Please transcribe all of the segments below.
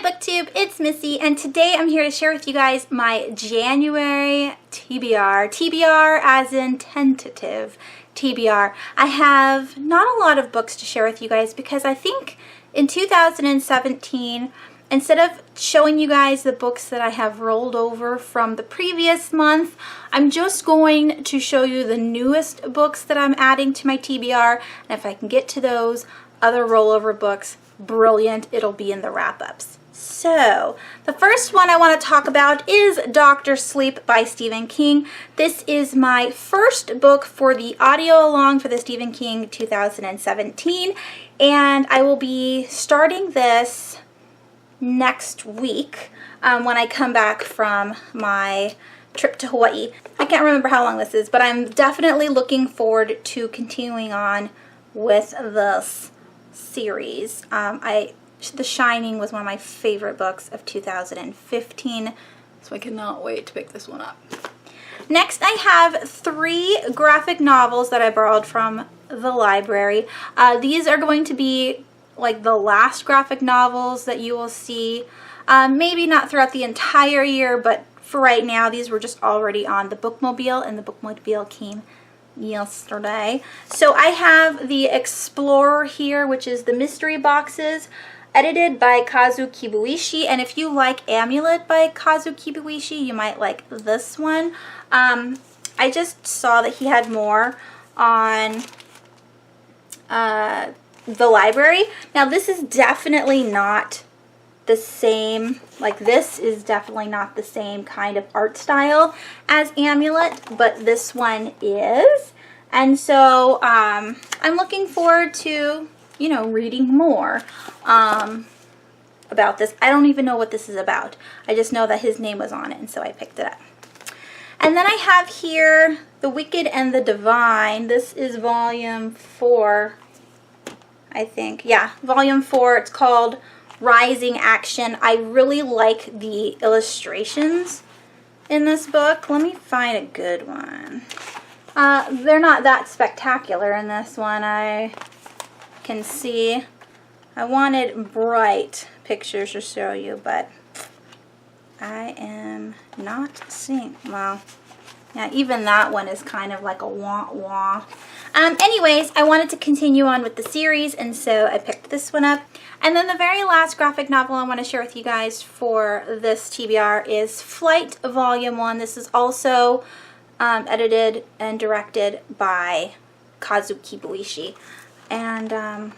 BookTube, it's Missy, and today I'm here to share with you guys my January TBR. TBR as in tentative TBR. I have not a lot of books to share with you guys because I think in 2017, instead of showing you guys the books that I have rolled over from the previous month, I'm just going to show you the newest books that I'm adding to my TBR, and if I can get to those other rollover books, brilliant, it'll be in the wrap-ups. So, the first one I want to talk about is Dr. Sleep by Stephen King. This is my first book for the audio along for the Stephen King 2017, and I will be starting this next week when I come back from my trip to Hawaii. I can't remember how long this is, but I'm definitely looking forward to continuing on with this series. The Shining was one of my favorite books of 2015, so I cannot wait to pick this one up. Next, I have 3 graphic novels that I borrowed from the library. These are going to be like the last graphic novels that you will see, maybe not throughout the entire year, but for right now, these were just already on the Bookmobile, and the Bookmobile came yesterday. So I have the Explorer here, which is the mystery boxes, edited by Kazu Kibuishi, and if you like Amulet by Kazu Kibuishi, you might like this one. I just saw that he had more on the library. Now this is definitely not the same, like this is definitely not the same kind of art style as Amulet, but this one is. And so I'm looking forward to, you know, reading more about this. I don't even know what this is about. I just know that his name was on it, and so I picked it up. And then I have here The Wicked and the Divine. This is volume 4, I think. Yeah, volume 4. It's called Rising Action. I really like the illustrations in this book. Let me find a good one. They're not that spectacular in this one, I can see. I wanted bright pictures to show you, but I am not seeing, well, yeah, even that one is kind of like a wah-wah. Anyways, I wanted to continue on with the series, and so I picked this one up. And then the very last graphic novel I want to share with you guys for this TBR is Flight Volume 1. This is also edited and directed by Kazu Kibuishi. And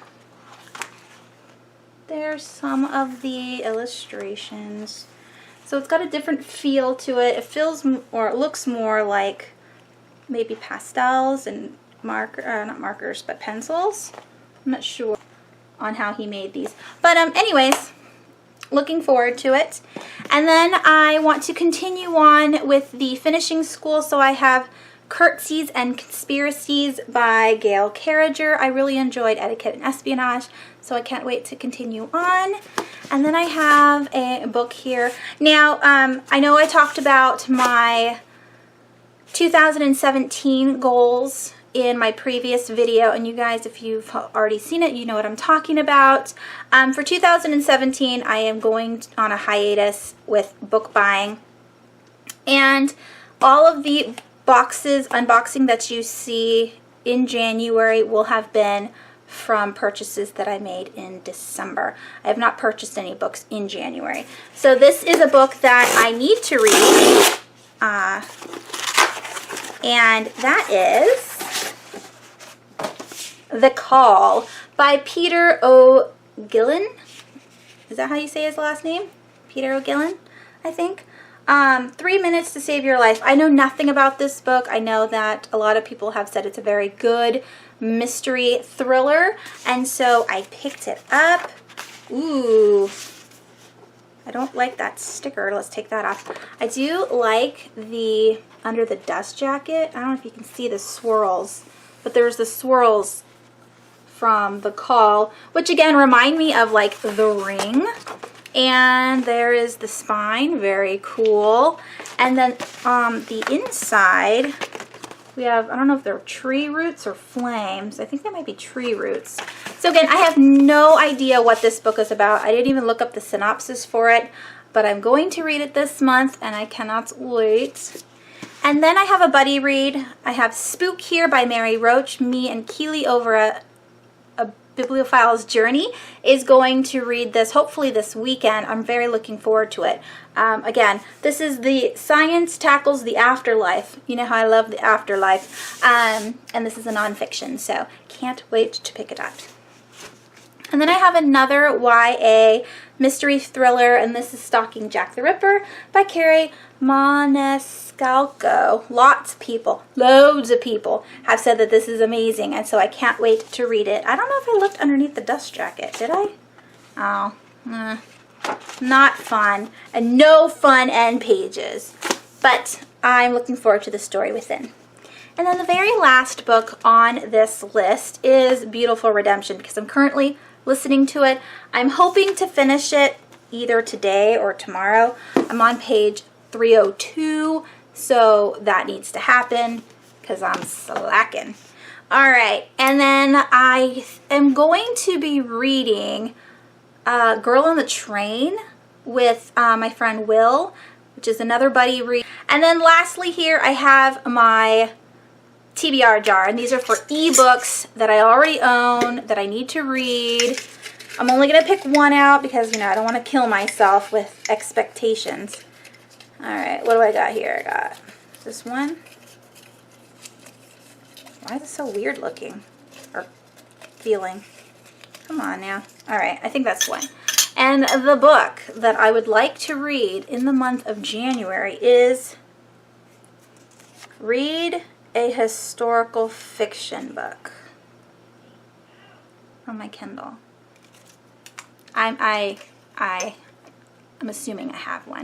there's some of the illustrations. So it's got a different feel to it. It feels, or it looks more like maybe pastels and not markers, but pencils. I'm not sure on how he made these. But anyways, looking forward to it. And then I want to continue on with the finishing school. So I have Curtsies and Conspiracies by Gail Carriger. I really enjoyed Etiquette and Espionage, so I can't wait to continue on. And then I have a book here. Now, I know I talked about my 2017 goals in my previous video, and you guys, if you've already seen it, you know what I'm talking about. For 2017, I am going on a hiatus with book buying, and all of the boxes unboxing that you see in January will have been from purchases that I made in December. I have not purchased any books in January. So this is a book that I need to read, and that is The Call by Peter O'Gillen. Is that how you say his last name? Peter O'Gillen, I think. 3 Minutes to Save Your Life. I know nothing about this book. I know that a lot of people have said it's a very good mystery thriller, and so I picked it up. Ooh, I don't like that sticker. Let's take that off. I do like the under the dust jacket. I don't know if you can see the swirls, but there's the swirls from The Call, which again remind me of like The Ring. And there is the spine, very cool. And then on the inside, We have, I don't know if they're tree roots or flames. I think they might be tree roots. So again, I have no idea what this book is about. I didn't even look up the synopsis for it, but I'm going to read it this month and I cannot wait. And then I have a buddy read. I have Spook here by Mary Roach. Me and Keely over a Bibliophile's Journey is going to read this hopefully this weekend. I'm very looking forward to it. Again, this is the Science Tackles the Afterlife. You know how I love the afterlife. And this is a nonfiction, so can't wait to pick it up. And then I have another YA mystery thriller, and this is Stalking Jack the Ripper by Carrie Maniscalco. Lots of people, loads of people have said that this is amazing, and so I can't wait to read it. I don't know if I looked underneath the dust jacket, did I? Oh, not fun, and no fun end pages, but I'm looking forward to the story within. And then the very last book on this list is Beautiful Redemption, because I'm currently listening to it. I'm hoping to finish it either today or tomorrow. I'm on page 302, so that needs to happen because I'm slacking. All right, and then I am going to be reading Girl on the Train with my friend Will, which is another buddy read. And then lastly here I have my TBR jar, and these are for ebooks that I already own that I need to read. I'm only going to pick one out because, you know, I don't want to kill myself with expectations. Alright, what do I got here? I got this one. Why is it so weird looking? Or feeling? Come on now. Alright, I think that's one. And the book that I would like to read in the month of January is Read a Historical Fiction Book on my Kindle. I'm assuming I have one.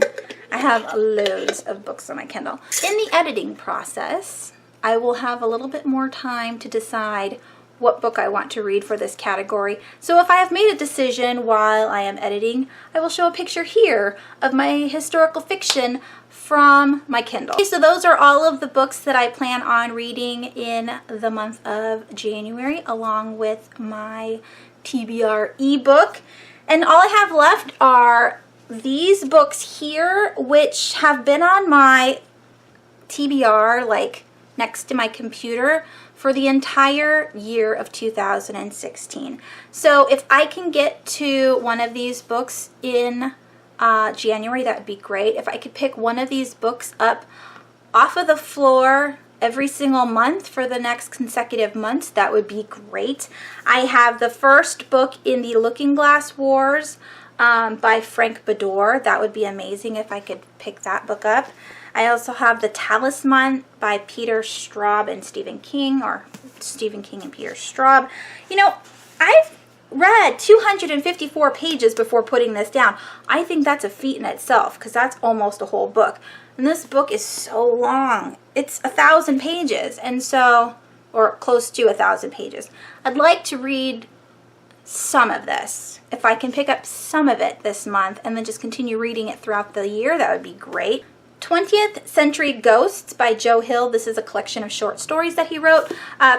I have loads of books on my Kindle. In the editing process, I will have a little bit more time to decide what book I want to read for this category. So if I have made a decision while I am editing, I will show a picture here of my historical fiction from my Kindle. Okay, so those are all of the books that I plan on reading in the month of January, along with my TBR ebook. And all I have left are these books here, which have been on my TBR, like next to my computer, for the entire year of 2016. So if I can get to one of these books in January, that would be great. If I could pick one of these books up off of the floor every single month for the next consecutive months, that would be great. I have the first book in the Looking Glass Wars by Frank Bador. That would be amazing if I could pick that book up. I also have The Talisman by Peter Straub and Stephen King, or Stephen King and Peter Straub. You know, I've read 254 pages before putting this down. I think that's a feat in itself because that's almost a whole book. And this book is so long. It's 1,000 pages, and so, or close to 1,000 pages. I'd like to read some of this. If I can pick up some of it this month and then just continue reading it throughout the year, that would be great. 20th Century Ghosts by Joe Hill. This is a collection of short stories that he wrote.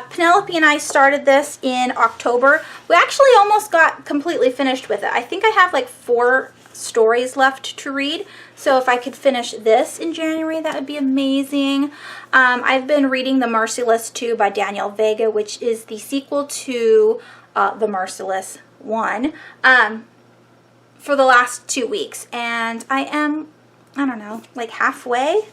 Penelope and I started this in October. We actually almost got completely finished with it. I think I have like 4 stories left to read. So if I could finish this in January, that would be amazing. I've been reading The Merciless 2 by Daniel Vega, which is the sequel to The Merciless 1, for the last 2 weeks. And I am, I don't know, like halfway.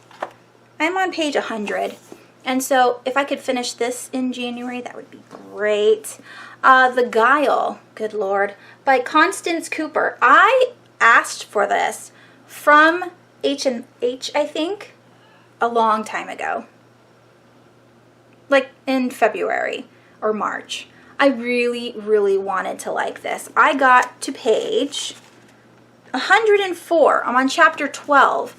I'm on page 100. And so if I could finish this in January, that would be great. The Guile, good Lord, by Constance Cooper. I asked for this from H&H, I think, a long time ago. Like in February or March. I really, really wanted to like this. I got to page 104. I'm on chapter 12.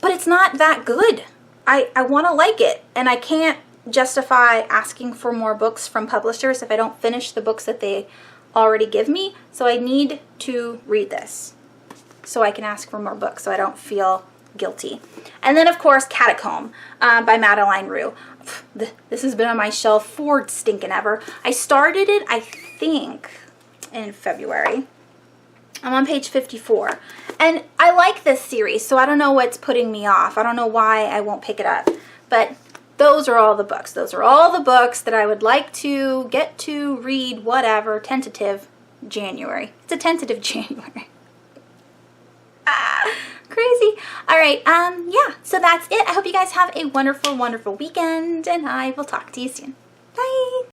But it's not that good. I want to like it. And I can't justify asking for more books from publishers if I don't finish the books that they already give me. So I need to read this so I can ask for more books so I don't feel guilty. And then, of course, Catacomb by Madeline Rue. This has been on my shelf for stinking ever. I started it, I think, in February. I'm on page 54. And I like this series, so I don't know what's putting me off. I don't know why I won't pick it up. But those are all the books. Those are all the books that I would like to get to, read, whatever, tentative January. It's a tentative January. Crazy. All right, yeah, so that's it. I hope you guys have a wonderful, wonderful weekend, and I will talk to you soon. Bye.